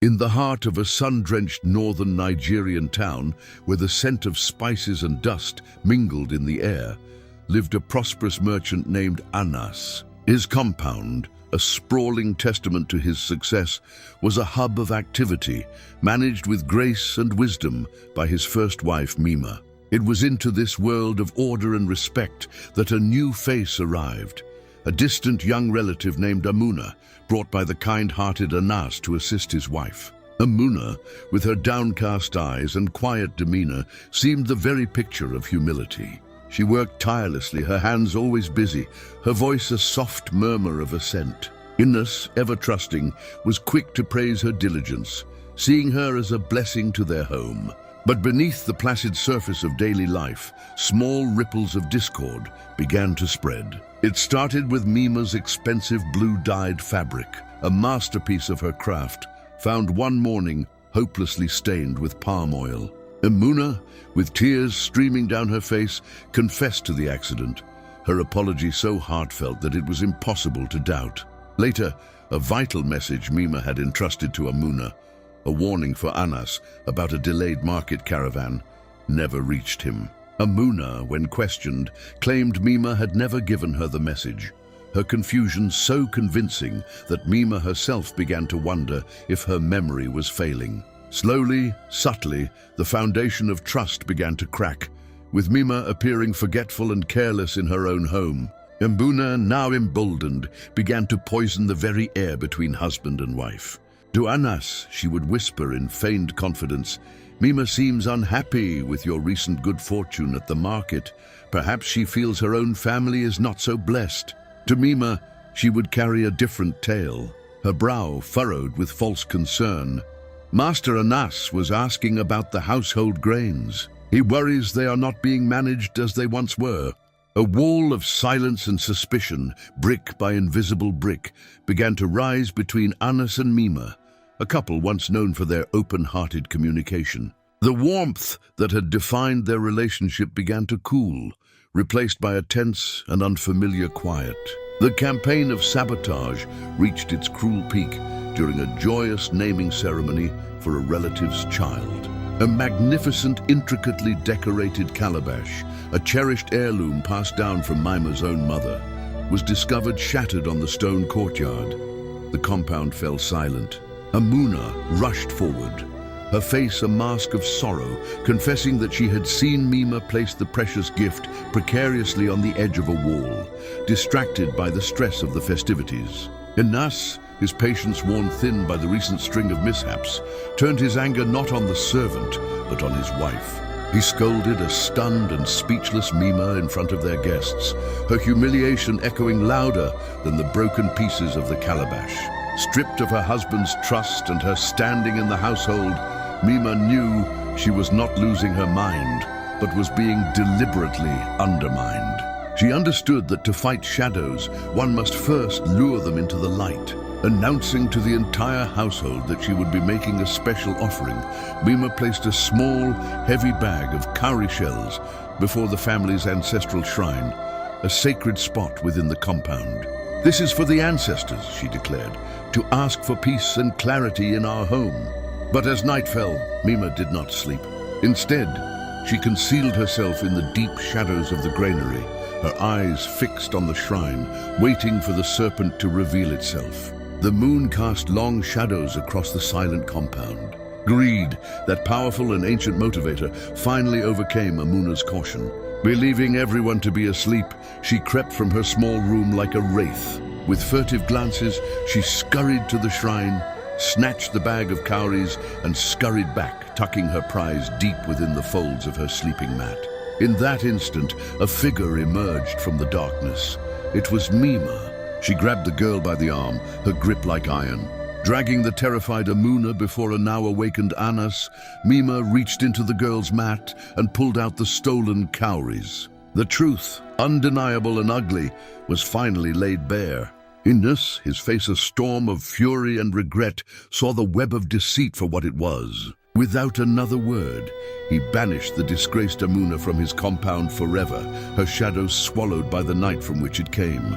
In the heart of a sun-drenched northern Nigerian town, where the scent of spices and dust mingled in the air, lived a prosperous merchant named Anas. His compound, a sprawling testament to his success, was a hub of activity, managed with grace and wisdom by his first wife, Mima. It was into this world of order and respect that a new face arrived, a distant young relative named Amuna, brought by the kind-hearted Anas to assist his wife. Amuna, with her downcast eyes and quiet demeanor, seemed the very picture of humility. She worked tirelessly, her hands always busy, her voice a soft murmur of assent. Anas, ever trusting, was quick to praise her diligence, seeing her as a blessing to their home. But beneath the placid surface of daily life, small ripples of discord began to spread. It started with Mima's expensive blue-dyed fabric, a masterpiece of her craft, found one morning hopelessly stained with palm oil. Amuna, with tears streaming down her face, confessed to the accident, her apology so heartfelt that it was impossible to doubt. Later, a vital message Mima had entrusted to Amuna, a warning for Anas about a delayed market caravan, never reached him. Amuna, when questioned, claimed Mima had never given her the message, her confusion so convincing that Mima herself began to wonder if her memory was failing. Slowly, subtly, the foundation of trust began to crack, with Mima appearing forgetful and careless in her own home. Amuna, now emboldened, began to poison the very air between husband and wife. To Anas, she would whisper in feigned confidence, "Mima seems unhappy with your recent good fortune at the market. Perhaps she feels her own family is not so blessed." To Mima, she would carry a different tale, her brow furrowed with false concern. "Master Anas was asking about the household grains. He worries they are not being managed as they once were." A wall of silence and suspicion, brick by invisible brick, began to rise between Anas and Mima, a couple once known for their open-hearted communication. The warmth that had defined their relationship began to cool, replaced by a tense and unfamiliar quiet. The campaign of sabotage reached its cruel peak during a joyous naming ceremony for a relative's child. A magnificent, intricately decorated calabash, a cherished heirloom passed down from Mima's own mother, was discovered shattered on the stone courtyard. The compound fell silent. Amuna rushed forward, her face a mask of sorrow, confessing that she had seen Mima place the precious gift precariously on the edge of a wall, distracted by the stress of the festivities. Anas, his patience worn thin by the recent string of mishaps, turned his anger not on the servant, but on his wife. He scolded a stunned and speechless Mima in front of their guests, her humiliation echoing louder than the broken pieces of the calabash. Stripped of her husband's trust and her standing in the household, Mima knew she was not losing her mind, but was being deliberately undermined. She understood that to fight shadows, one must first lure them into the light. Announcing to the entire household that she would be making a special offering, Mima placed a small, heavy bag of cowrie shells before the family's ancestral shrine, a sacred spot within the compound. "This is for the ancestors," she declared, "to ask for peace and clarity in our home." But as night fell, Mima did not sleep. Instead, she concealed herself in the deep shadows of the granary, her eyes fixed on the shrine, waiting for the serpent to reveal itself. The moon cast long shadows across the silent compound. Greed, that powerful and ancient motivator, finally overcame Amuna's caution. Believing everyone to be asleep, she crept from her small room like a wraith. With furtive glances, she scurried to the shrine, snatched the bag of cowries, and scurried back, tucking her prize deep within the folds of her sleeping mat. In that instant, a figure emerged from the darkness. It was Mima. She grabbed the girl by the arm, her grip like iron. Dragging the terrified Amuna before a now-awakened Anas, Mima reached into the girl's mat and pulled out the stolen cowries. The truth, undeniable and ugly, was finally laid bare. Anas, his face a storm of fury and regret, saw the web of deceit for what it was. Without another word, he banished the disgraced Amuna from his compound forever, her shadow swallowed by the night from which it came.